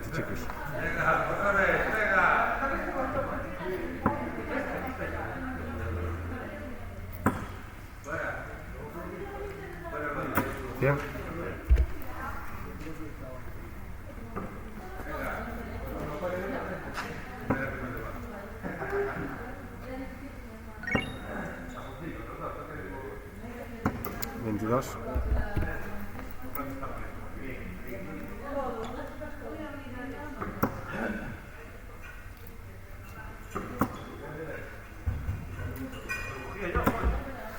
adelante, chicos. Bien. ¿22?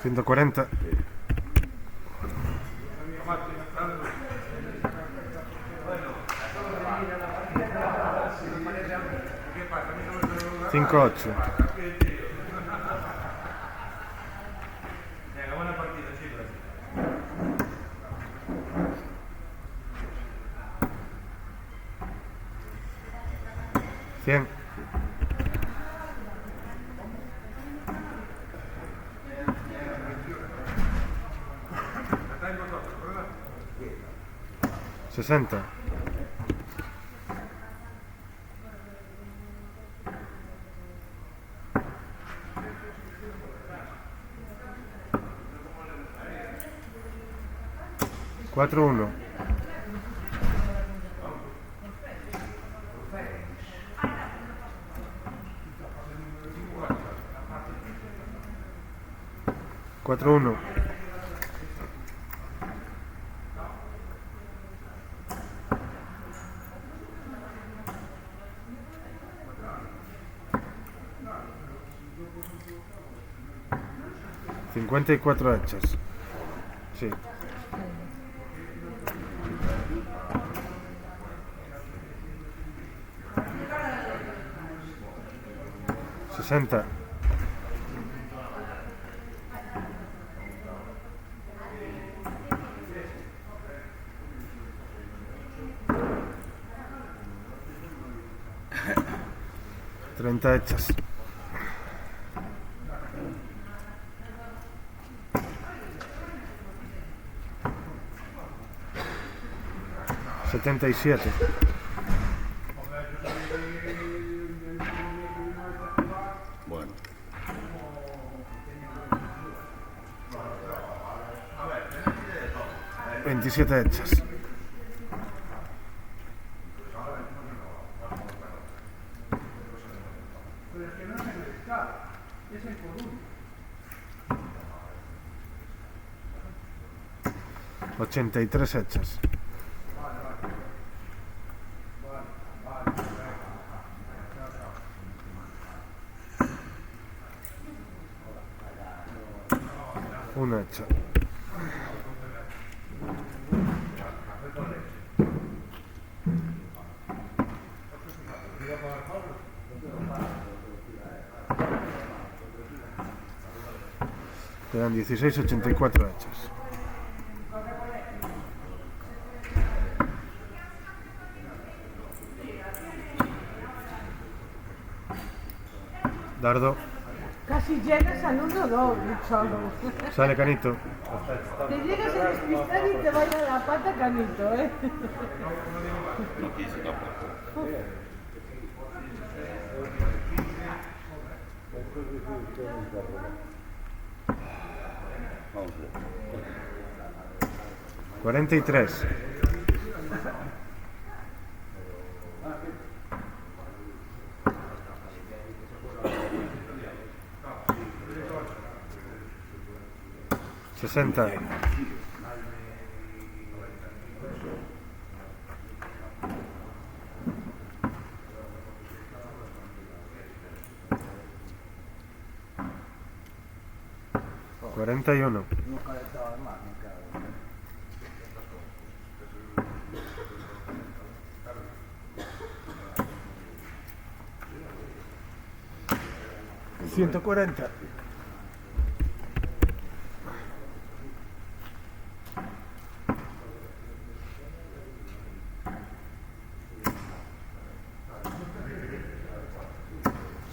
¿140? ¿58? ¿100? ¿60? ¿4-1? ¿4-1? ¿54 hechas? Sí. ¿60? ¿30 hechas? ¿77? Bueno. 27 hechas. ¿83 hechas? Una hecha. Quedan 16, 84 hechas. Dardo. Casi llegas al 1-2, solo. Sale Canito. Te llegas a despistar y te vaya la pata, Canito, ¿eh? No quise tampoco. Vamos a ver. 43. ¿60? ¿41? ¿140?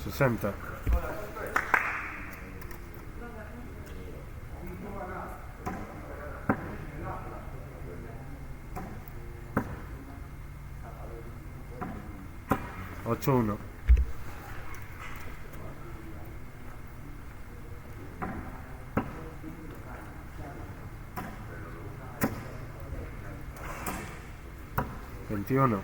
¿60? 8-1. 21.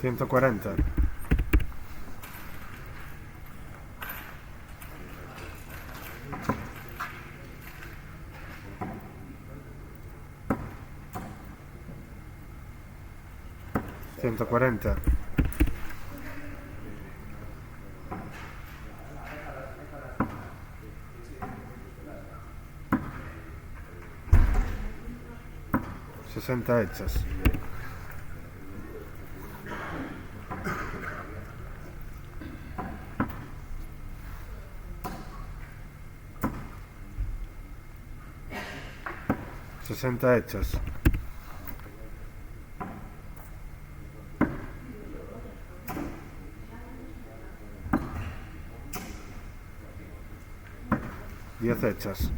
140. 140. 60 hechas. 60 hechas. 10 hechas.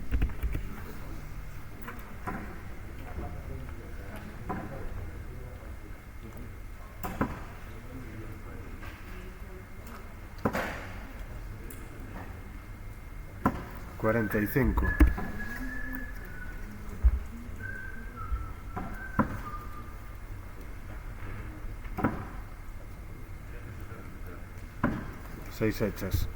45. 6 hechas.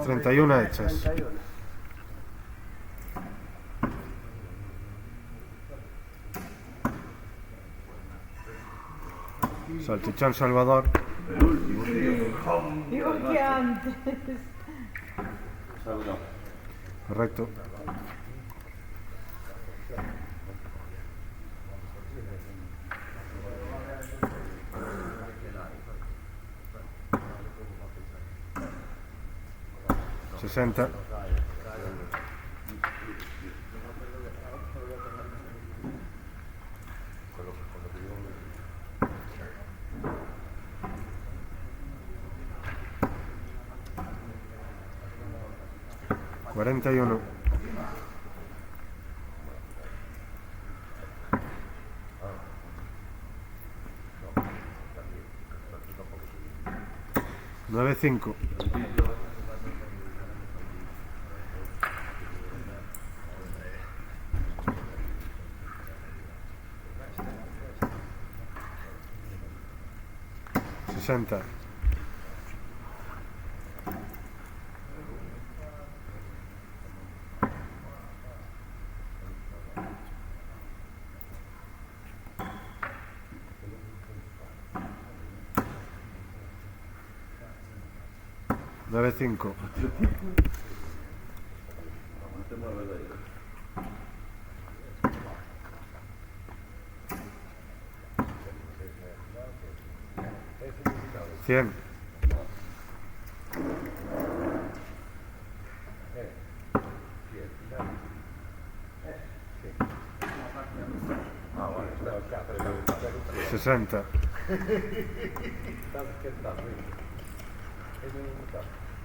31 hechas. 31. Salchichón Salvador. Igual que antes. Salgo. Correcto. 60. 41. 9-5. 60. 9-5. 100. 60.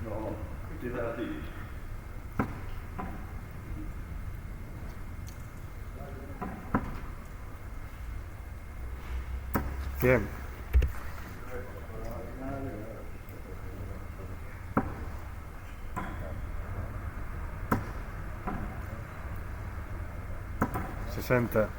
No, tira a ti. 100. 60.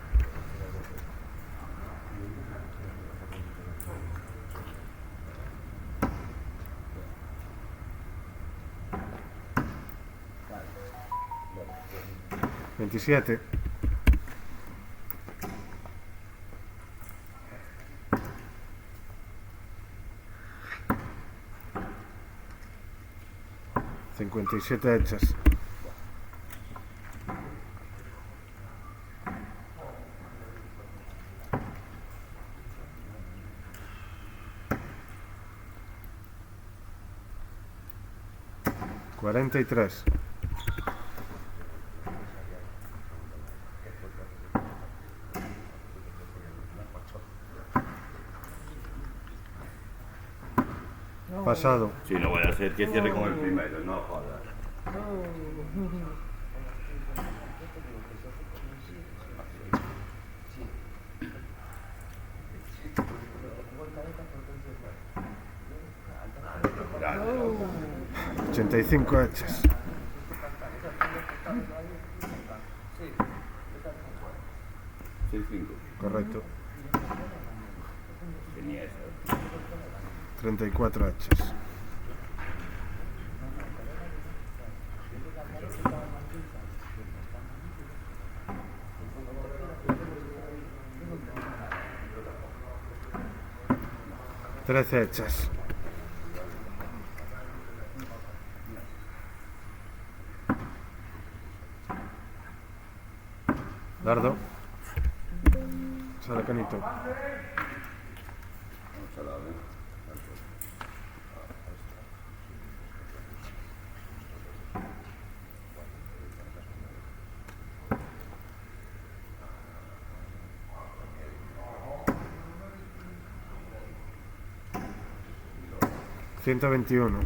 27. 57 hechas. 43. Pasado. Sí, no vaya a ser que cierre con el primero, no jodas. Grande. 85 hechas. Sí, 5. Correcto. Tenía esa. 34 hechas. Trece hechas. Dardo. Sale Canito. Vamos a la vez. 121.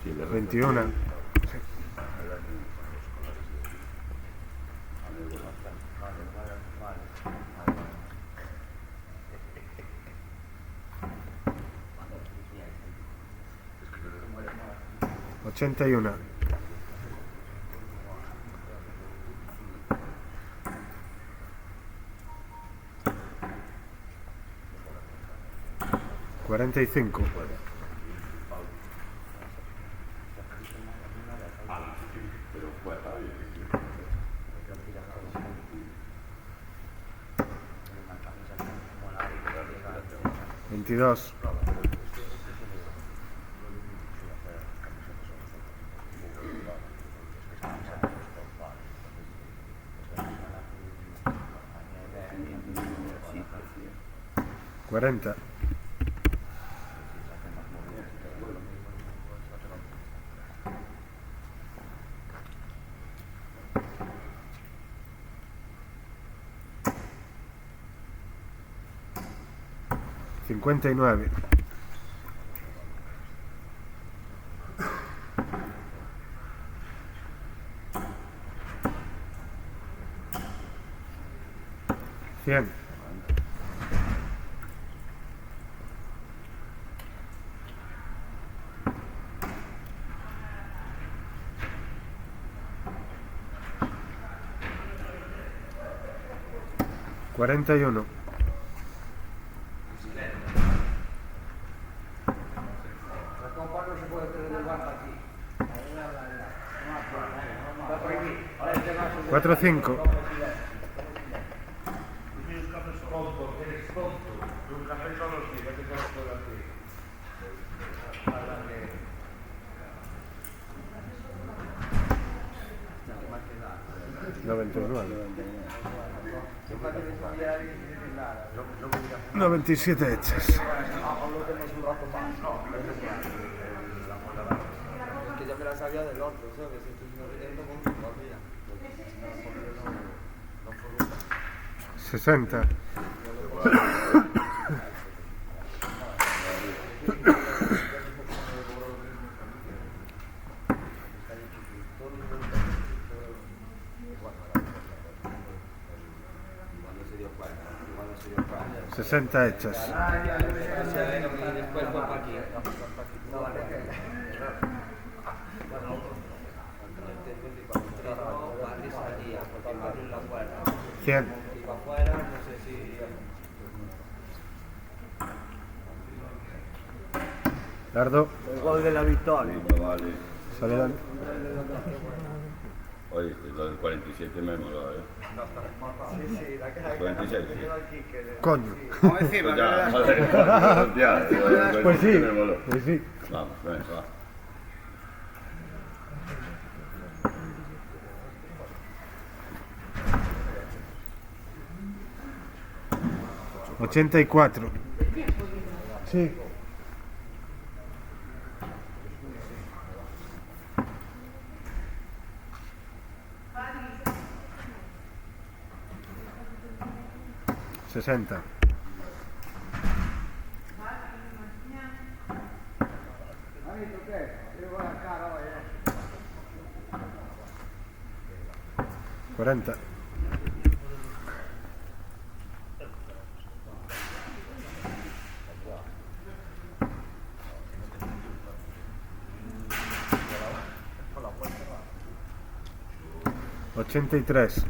Sí, le 21. Ochenta y una. 45. Pero fue para bien. 22. 40. 59. 100. 41. 45. 99. 97 hechas. Que ya me la sabía del otro, ¿sabes? Entonces me riendo con todavía. 60. 60 hechas. Y después fue para aquí. Barry salía, porque Barry en la puerta. 100. Y para afuera, no sé si... Dardo. El gol de la victoria. Sí, vale. Sale Dan. Oye, lo del 47 me moló, ¿eh? Sí, la que 46, sí. Coño. Vamos encima, Ya, ¿verdad? joder, hostia, lo del Pues 47 sí. me moló. Pues sí. Vamos, venga, va. $84. Sí. 100. 60. ¿40? ¿83?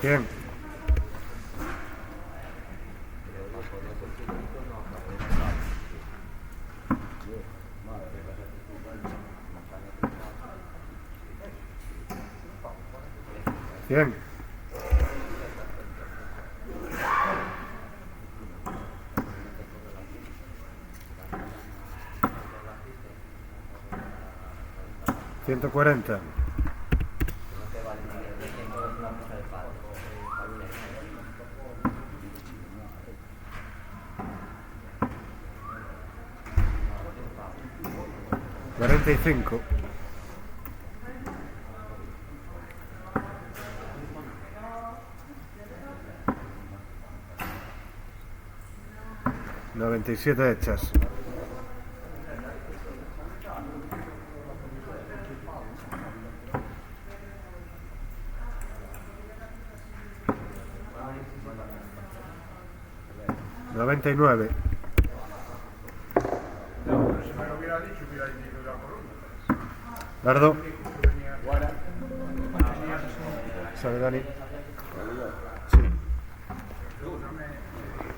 ¿100? ¿100? ¿140? ¿45? ¿97 hechas? ¿99? ¿Dardo? ¿Sabe Dani? Sí.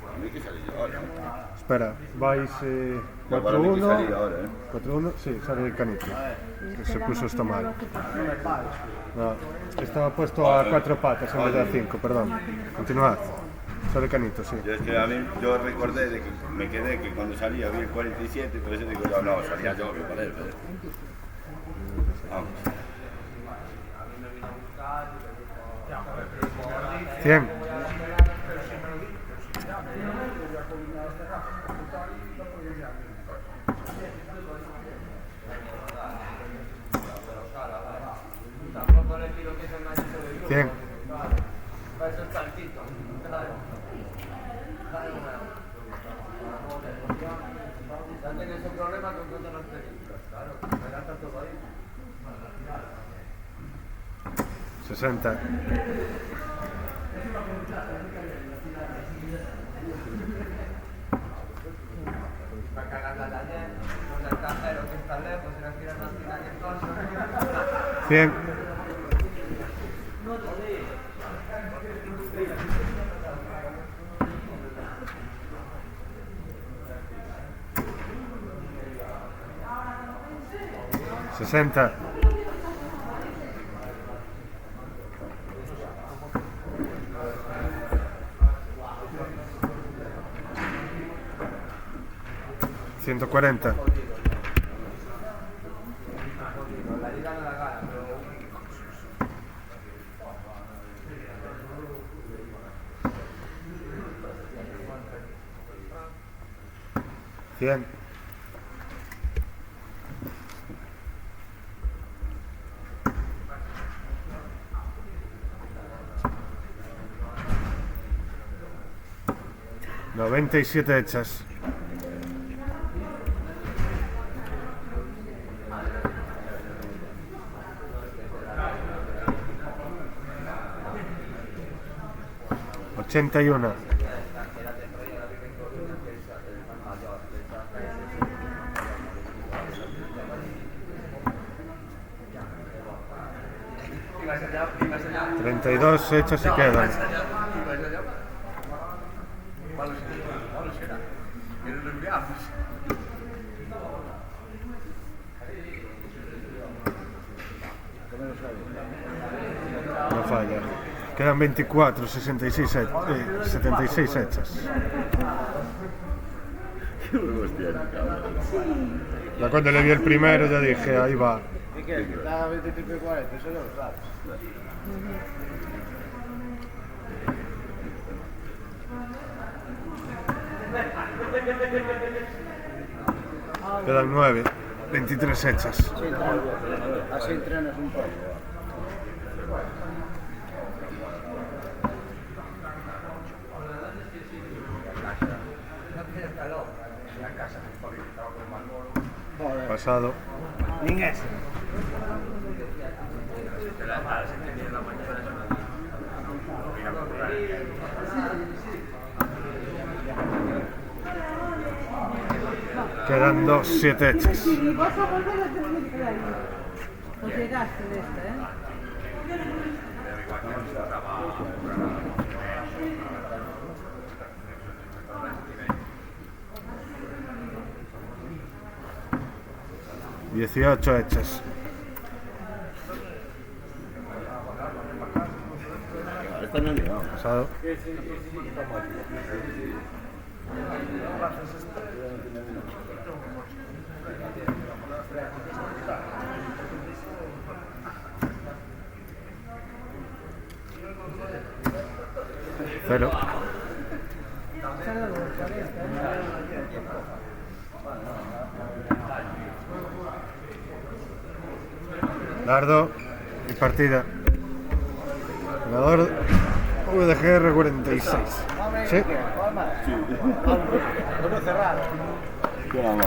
A mí que salí yo ahora. Espera, vais No, para mí que salí 4-1. ahora, 4-1, sí, sale el Canito. Que se puso esto mal. No, estaba puesto a 4 patas en vez de a 5, perdón. Continuad. Sale Canito, sí. Yo es que a mí, yo recordé de que me quedé que cuando salía vi el 47, por eso digo, no, salía yo, me parece. Vamos. 100. Tampoco le tiro que es el machito de grupo. 100. Para eso está el tito. Ya tienes un problema con cuánto las películas. Claro, me gasta todo ahí. 60. Para cagar la taller, con el cajero que está lejos, y la tiras más fina que todo. 100. ¿60? ¿140? La liga no la gana, pero... ¿100? ¿97 hechas? ¿81? ¿32 hechas y quedan? No falla. Quedan 24, 76, 76 hechas. Qué huevos tiene, cabrón. Ya cuando le vi el primero ya dije, ahí va. ¿Y qué? Está 23 y 40, eso no lo sabes. Quedan 9. 23 hechas. Así entrenas un poco. Pasado. Ningués. Quedan 2, 7 hechas. Si vas a volver a tener que ir ahí. Pues llegaste de esta, ¿eh? Dieciocho hechas. Esta no he llegado. Pasado. Cero. Dardo y partida. Ganador VDGR 46. ¿Sí? Vamos a cerrar. Qué amor.